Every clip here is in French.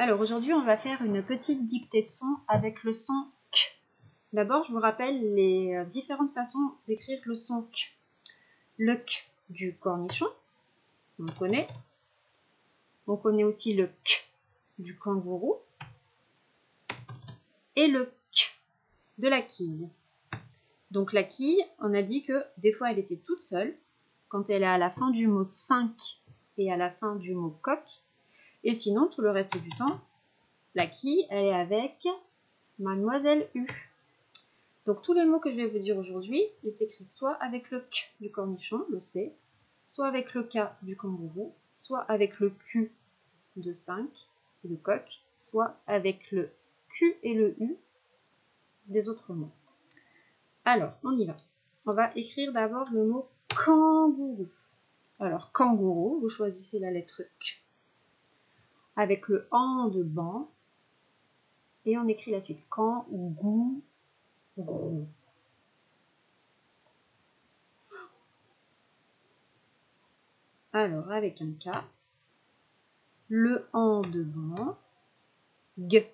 Alors aujourd'hui, on va faire une petite dictée de son avec le son K. D'abord, je vous rappelle les différentes façons d'écrire le son K. Le K du cornichon, on le connaît. On connaît aussi le K du kangourou et le K de la quille. Donc la quille, on a dit que des fois elle était toute seule, quand elle est à la fin du mot 5 et à la fin du mot coq. Et sinon, tout le reste du temps, la quille, elle est avec Mademoiselle U. Donc tous les mots que je vais vous dire aujourd'hui, ils s'écrivent soit avec le K du cornichon, le C, soit avec le K du kangourou, soit avec le Q de 5, le coq, soit avec le Q et le U des autres mots. Alors, on y va. On va écrire d'abord le mot kangourou. Alors, kangourou, vous choisissez la lettre K avec le an de ban et on écrit la suite. Kangourou. Alors, avec un K, le an de ban, G,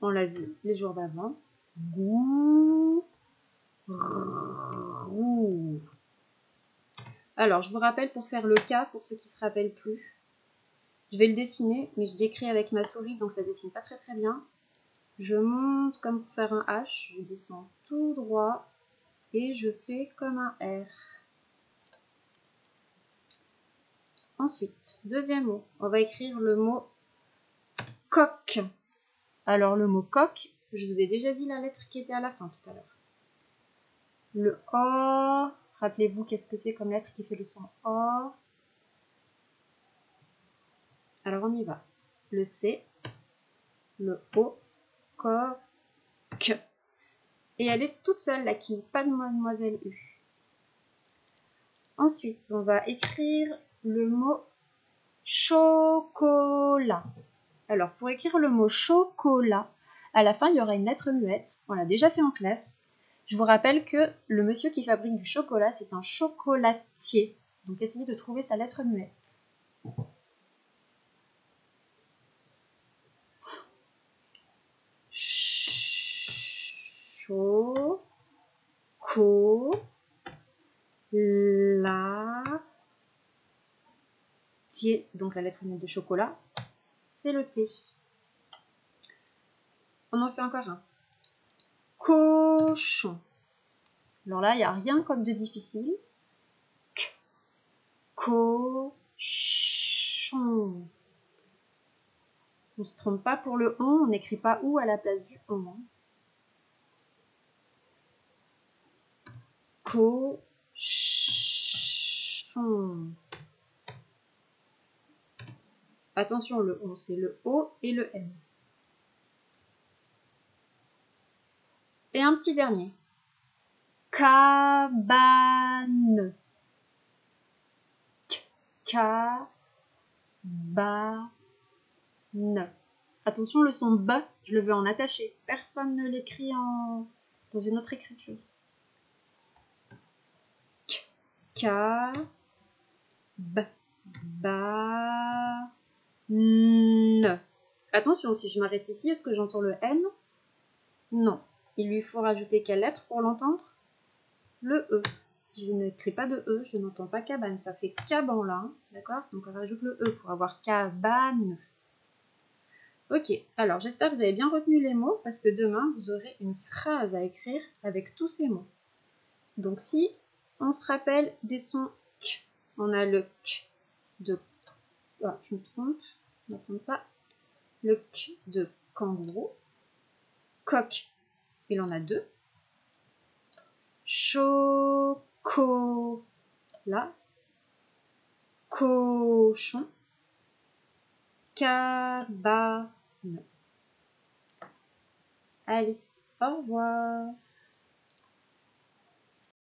on l'a vu les jours d'avant, Gou, Rou. Alors, je vous rappelle pour faire le K, pour ceux qui ne se rappellent plus, je vais le dessiner, mais je décris avec ma souris, donc ça ne dessine pas très bien. Je monte comme pour faire un H, je descends tout droit et je fais comme un R. Ensuite, deuxième mot, on va écrire le mot coq. Alors le mot coq, je vous ai déjà dit la lettre qui était à la fin tout à l'heure. Le O, rappelez-vous qu'est-ce que c'est comme lettre qui fait le son O. Alors on y va. Le C, le O, coq. Et elle est toute seule la quille, pas de Mademoiselle U. Ensuite, on va écrire le mot chocolat. Alors pour écrire le mot chocolat, à la fin il y aura une lettre muette. On l'a déjà fait en classe. Je vous rappelle que le monsieur qui fabrique du chocolat, c'est un chocolatier. Donc essayez de trouver sa lettre muette. Chocolatier, donc la lettre muette de chocolat, c'est le T. On en fait encore un. Cochon. Alors là, il n'y a rien comme de difficile. Cochon. On ne se trompe pas pour le on n'écrit pas ou à la place du on. Cochon. Attention, le on, c'est le O et le N. Et un petit dernier. Cabane. Cabane. Attention, le son B, je le veux en attaché. Personne ne l'écrit dans une autre écriture. Cabane. Attention, si je m'arrête ici, est-ce que j'entends le N? Non. Il lui faut rajouter quelle lettre pour l'entendre? Le E. Si je n'écris pas de E, je n'entends pas cabane. Ça fait caban là, d'accord? Donc on rajoute le E pour avoir cabane. Ok, alors j'espère que vous avez bien retenu les mots parce que demain vous aurez une phrase à écrire avec tous ces mots. Donc si on se rappelle des sons K, on a le K de... Ah, je me trompe, on va prendre ça. Le K de kangourou. Coq, il en a deux. Chocolat. Cochon. Cabane. Allez, au revoir.